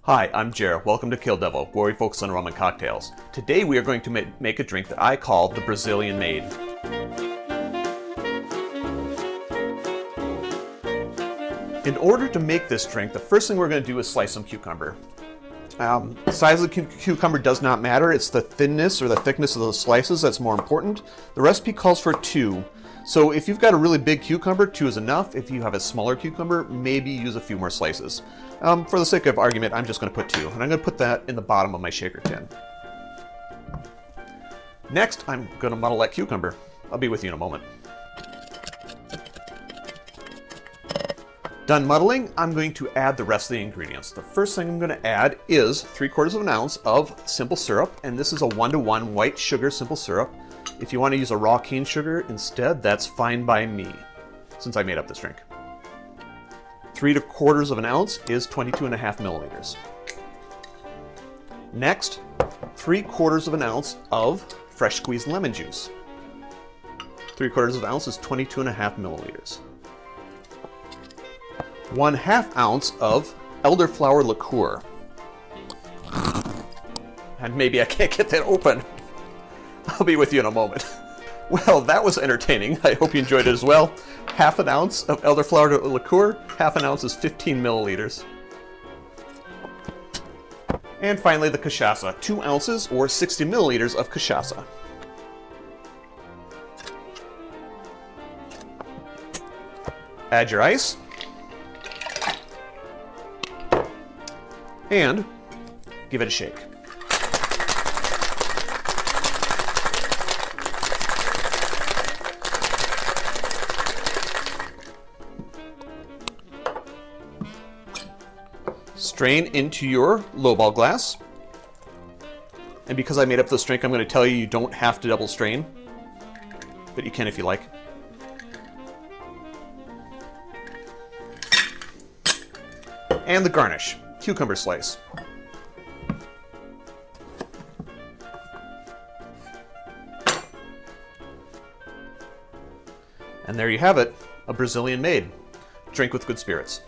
Hi, I'm Jer. Welcome to Kill-Divill, where we focus on rum and cocktails. Today we are going to make a drink that I call the Brazilian Maid. In order to make this drink, the first thing we're going to do is slice some cucumber. The size of the cucumber does not matter. It's the thinness or the thickness of the slices that's more important. The recipe calls for 2. So if you've got a really big cucumber, 2 is enough. If you have a smaller cucumber, maybe use a few more slices. For the sake of argument, I'm just going to put 2, and I'm going to put that in the bottom of my shaker tin. Next, I'm going to muddle that cucumber. I'll be with you in a moment. Done muddling, I'm going to add the rest of the ingredients. The first thing I'm going to add is 3/4 of an ounce of simple syrup, and this is a 1-to-1 white sugar simple syrup. If you want to use a raw cane sugar instead, that's fine by me, since I made up this drink. 3/4 of an ounce is 22.5 milliliters. Next, 3/4 of an ounce of fresh squeezed lemon juice. 3/4 of an ounce is 22.5 milliliters. 1/2 ounce of elderflower liqueur. And maybe I can't get that open. I'll be with you in a moment. Well, that was entertaining. I hope you enjoyed it as well. 1/2 ounce of elderflower liqueur. 1/2 ounce is 15 milliliters. And finally, the cachaça. 2 ounces or 60 milliliters of cachaça. Add your ice. And give it a shake. Strain into your lowball glass. And because I made up this drink, I'm going to tell you you don't have to double strain, but you can if you like. And the garnish. Cucumber slice. And there you have it, a Brazilian Maid. Drink with good spirits.